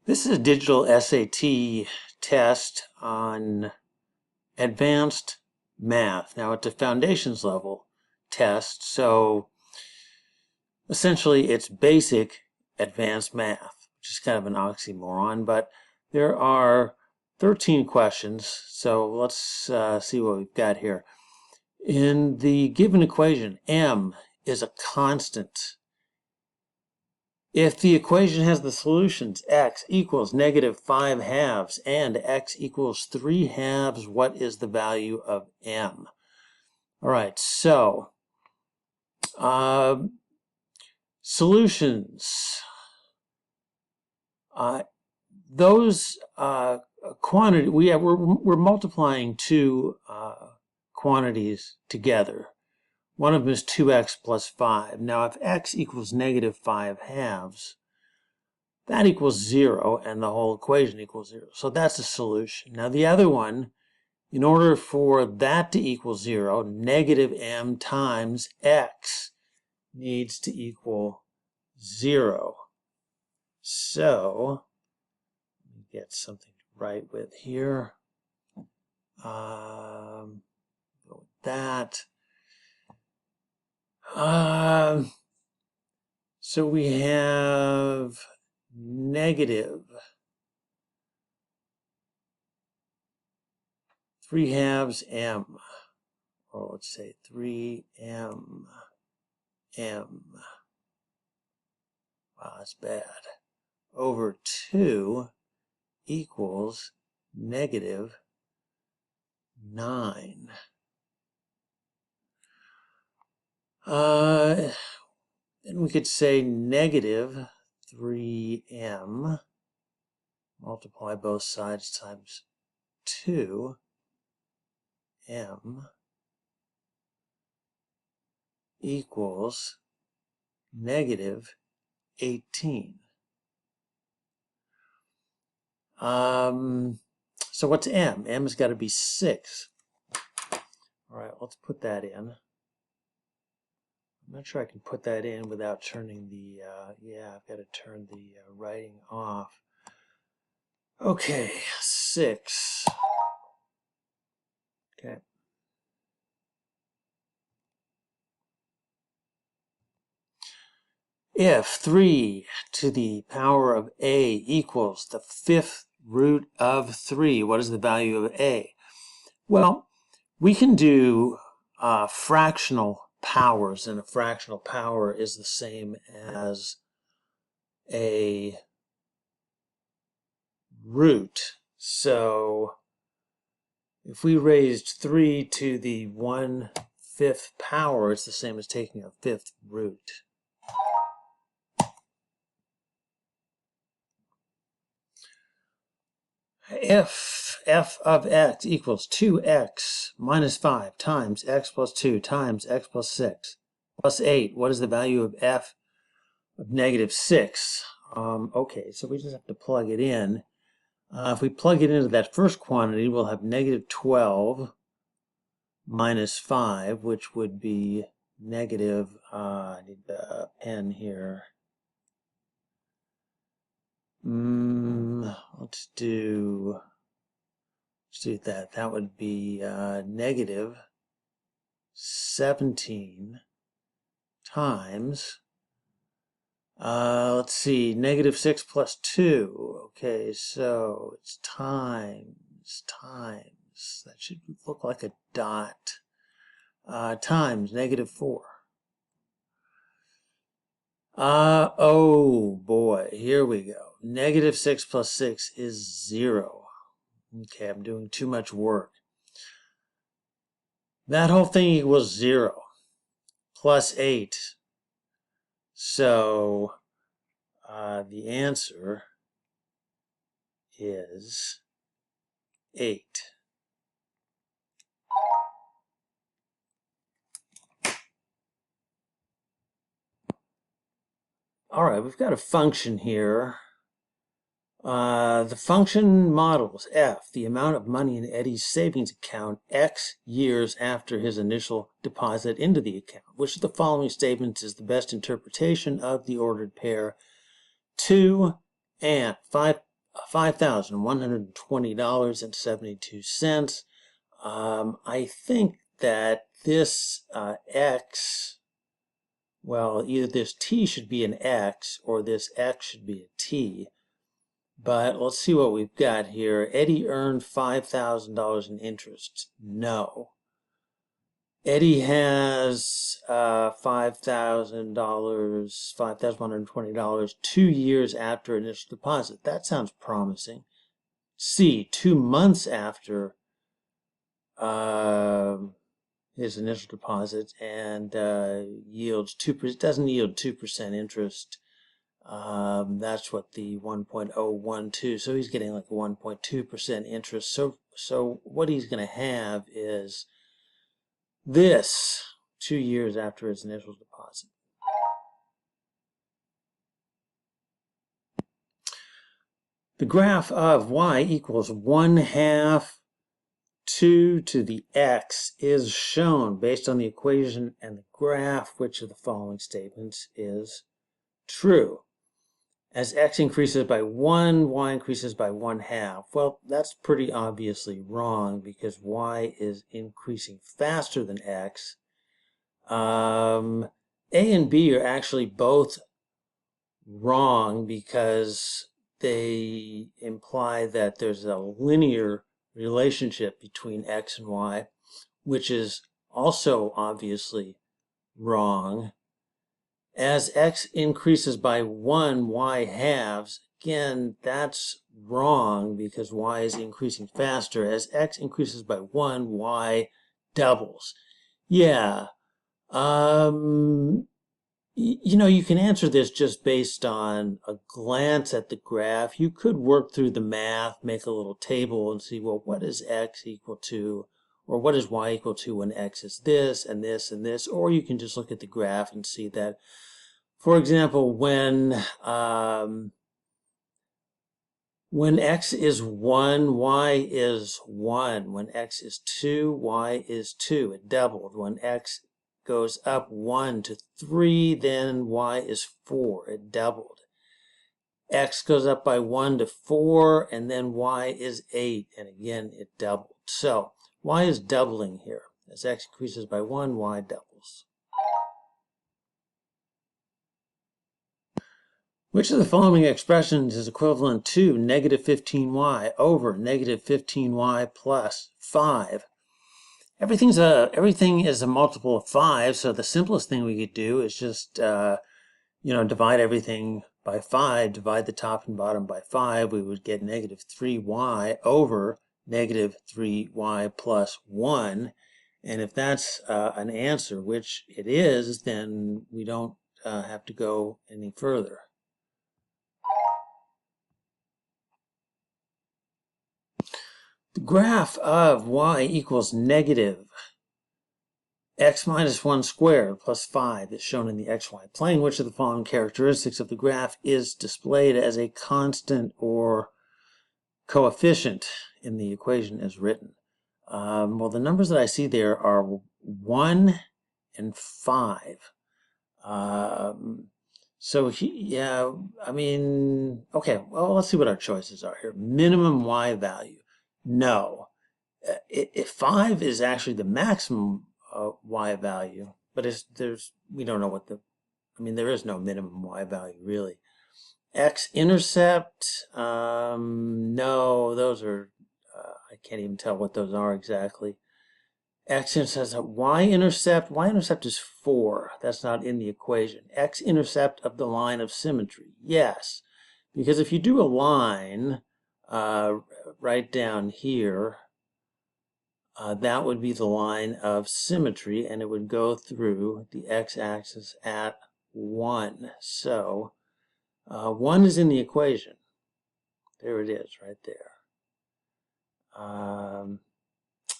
This is a digital SAT test on advanced math. Now, it's a foundations level test, so essentially it's basic advanced math, which is kind of an oxymoron, but there are 13 questions, so let's see what we've got here. In the given equation, m is a constant. If the equation has the solutions x equals -5/2 and x equals 3/2, what is the value of m? All right, so solutions. Those quantity we're multiplying two quantities together. One of them is 2x plus 5. Now, if x equals -5/2, that equals 0, and the whole equation equals 0. So that's the solution. Now, the other one, in order for that to equal 0, -m times x needs to equal 0. So, let me get something to write with here. Go with that. So we have -3/2 m, or let's say 3m. Wow, that's bad. Over 2 equals -9. Then we could say -3m, multiply both sides times 2m equals -18. So what's m? M has got to be 6. All right, let's put that in. I'm not sure I can put that in without turning the, yeah, I've got to turn the writing off. Okay, 6. Okay. If 3 to the power of a equals the 5th root of 3, what is the value of a? Well, we can do fractional powers, and a fractional power is the same as a root. So if we raised 3 to the 1/5 power, it's the same as taking a 5th root. If f of x equals 2x minus 5 times x plus 2 times x plus 6 plus 8, what is the value of f of -6? Okay, so we just have to plug it in. If we plug it into that first quantity, we'll have -12 minus 5, which would be negative, I need the pen here. Let's do that. That would be -17 times, let's see, -6 plus 2. Okay, so it's times. That should look like a dot. Times -4. Oh boy, here we go. -6 plus 6 is 0. Okay, I'm doing too much work. That whole thing equals 0 plus 8. So the answer is 8. All right, we've got a function here. The function models f, the amount of money in Eddie's savings account, x years after his initial deposit into the account. Which of the following statements is the best interpretation of the ordered pair 2 and 5 $5,120.72. I think that this x, well, either this t should be an x or this x should be a t. But let's see what we've got here. Eddie earned $5,000 in interest. No. Eddie has $5,000, $5,120 2 years after initial deposit. That sounds promising. C, 2 months after his initial deposit and yields 2%. Doesn't yield 2% interest. That's what the 1.012. So he's getting like 1.2% interest. So what he's going to have is this 2 years after his initial deposit. The graph of y equals 1/2 2 to the x is shown based on the equation and the graph. Which of the following statements is true? As x increases by 1, y increases by 1/2. Well, that's pretty obviously wrong because y is increasing faster than x. A and B are actually both wrong because they imply that there's a linear relationship between x and y, which is also obviously wrong. As x increases by 1, y halves. Again, that's wrong because y is increasing faster. As x increases by 1, y doubles. Yeah. You know, you can answer this just based on a glance at the graph. You could work through the math, make a little table and see, well, what is x equal to, or what is y equal to when x is this and this and this, or you can just look at the graph and see that, for example, when x is 1, y is 1. When x is 2, y is 2. It doubled. When x goes up 1 to 3, then y is 4. It doubled. X goes up by 1 to 4, and then y is 8, and again it doubled. So y is doubling here. As x increases by 1, y doubles. Which of the following expressions is equivalent to negative 15y over negative 15y plus 5? Everything is a multiple of 5, so the simplest thing we could do is just divide everything by 5, divide the top and bottom by 5. We would get negative 3y over negative 3y plus 1. And if that's an answer, which it is, then we don't have to go any further. The graph of y equals negative x minus 1 squared plus 5 is shown in the xy plane. Which of the following characteristics of the graph is displayed as a constant or coefficient in the equation as written? Well, the numbers that I see there are 1 and 5. Okay, well, let's see what our choices are here. Minimum y value. No. If 5 is actually the maximum y value, but we don't know there is no minimum y value really. X-intercept, no, those are, I can't even tell what those are exactly. X-intercept, y-intercept is 4. That's not in the equation. X-intercept of the line of symmetry, yes. Because if you do a line right down here, that would be the line of symmetry, and it would go through the x-axis at 1. So 1 is in the equation. There it is, right there.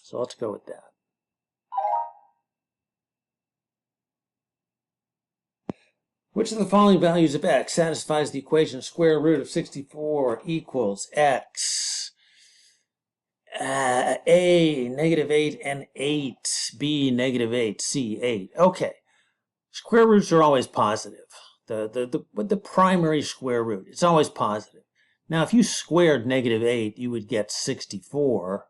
So let's go with that. Which of the following values of x satisfies the equation square root of 64 equals x? A, negative 8 and 8. B, negative 8. C, 8. Okay. Square roots are always positive. The primary square root, it's always positive. Now, if you squared negative 8, you would get 64.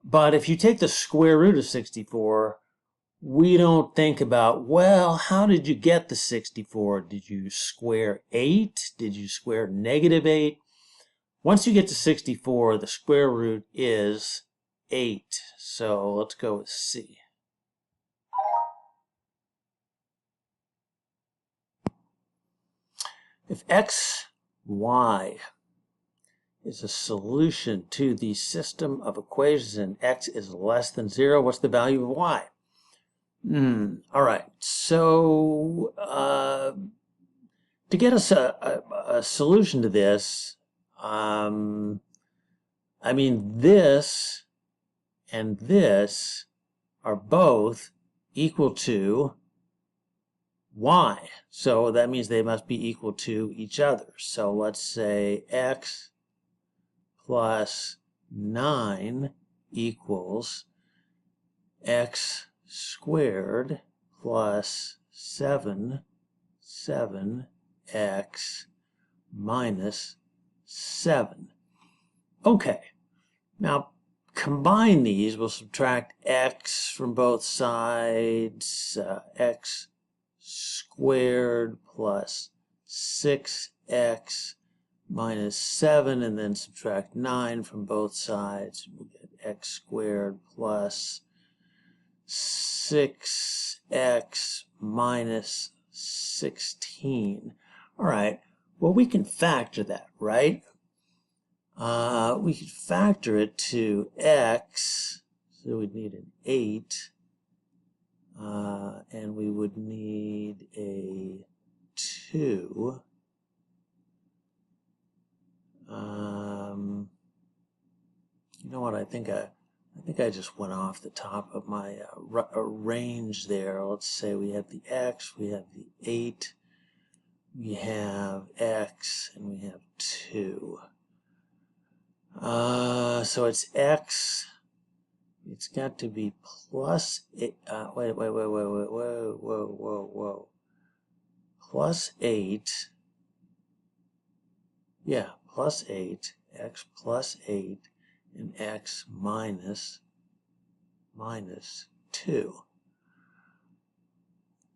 But if you take the square root of 64, we don't think about, well, how did you get the 64? Did you square 8? Did you square negative 8? Once you get to 64, the square root is 8. So let's go with C. If x, y is a solution to the system of equations and x is less than 0, what's the value of y? All right, so to get us a solution to this, I mean, this and this are both equal to y. So that means they must be equal to each other. So let's say x plus 9 equals x squared plus 7, 7x minus 7. Okay, now combine these. We'll subtract x from both sides, x squared plus 6x minus 7, and then subtract 9 from both sides. We'll get x squared plus 6x minus 16. All right, well, we can factor that, right? We could factor it to x, so we'd need an 8, and we would need a 2. You know what? I think I just went off the top of my range there. Let's say we have the x, we have the 8, we have x, and we have 2. So it's x. It's got to be plus 8. Whoa. Plus 8. Yeah, plus 8. X plus 8 and x minus 2.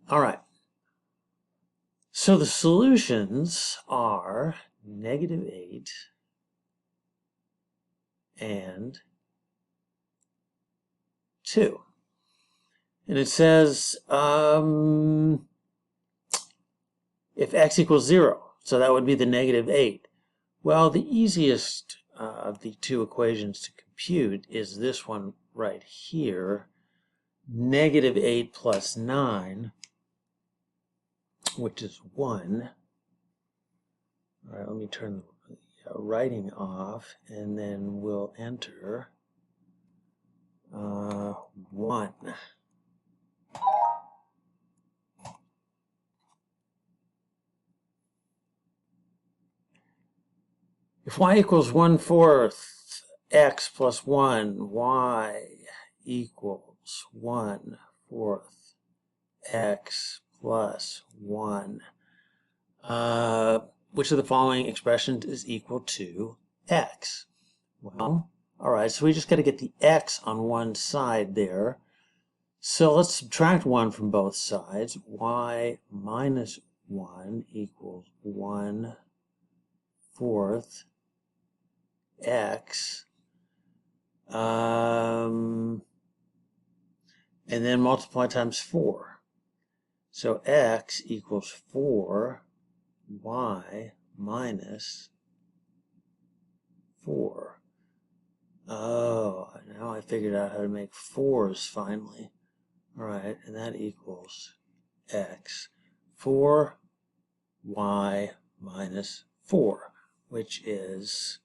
All right. So the solutions are negative 8 and 2. And it says if x equals 0, so that would be the negative 8. Well, the easiest of the two equations to compute is this one right here, negative 8 plus 9, which is 1. All right, let me turn the writing off, and then we'll enter 1. If y equals 1/4 x plus 1, y equals 1/4 x plus 1. Which of the following expressions is equal to x? Well, all right, so we just got to get the x on one side there. So let's subtract 1 from both sides. Y minus 1 equals 1/4 x. And then multiply times 4. So x equals 4 y minus 4. Oh, now I figured out how to make 4s finally. All right, and that equals x. 4y minus 4, which is,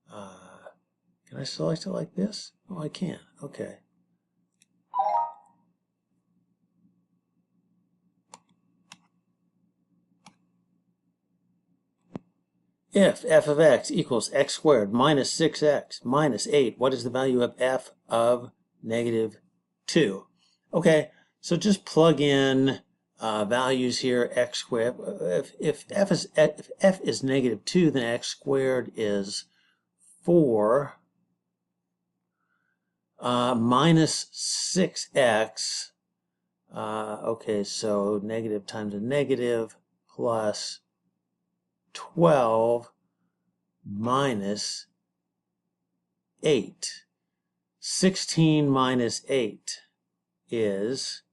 can I select it like this? Oh, I can. Okay. If f of x equals x squared minus 6x minus 8, what is the value of f of negative 2? Okay, so just plug in values here, x squared. If f is negative 2, then x squared is 4 minus 6x. Okay, so negative times a negative plus 12 minus 8. 16 minus 8 is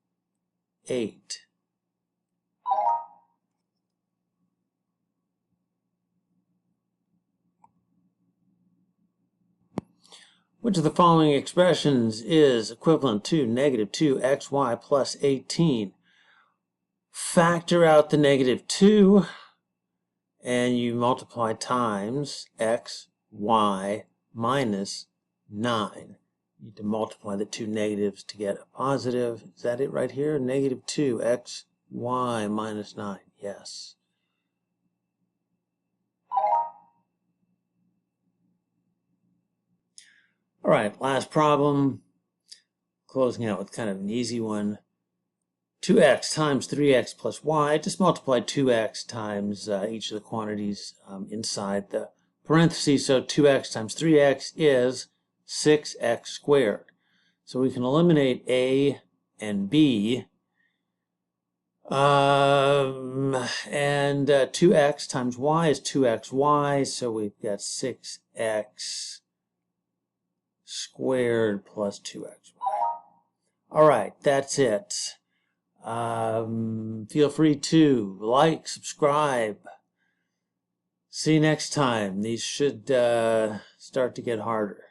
8. Which of the following expressions is equivalent to negative 2xy plus 18? Factor out the negative 2, and you multiply times x, y, minus 9. You need to multiply the two negatives to get a positive. Is that it right here? Negative 2x, y, minus 9. Yes. All right, last problem. Closing out with kind of an easy one. 2x times 3x plus y. Just multiply 2x times each of the quantities inside the parentheses. So 2x times 3x is 6x squared. So we can eliminate a and b. And 2x times y is 2xy. So we've got 6x squared plus 2xy. All right, that's it. Feel free to like, subscribe. See you next time. These should start to get harder.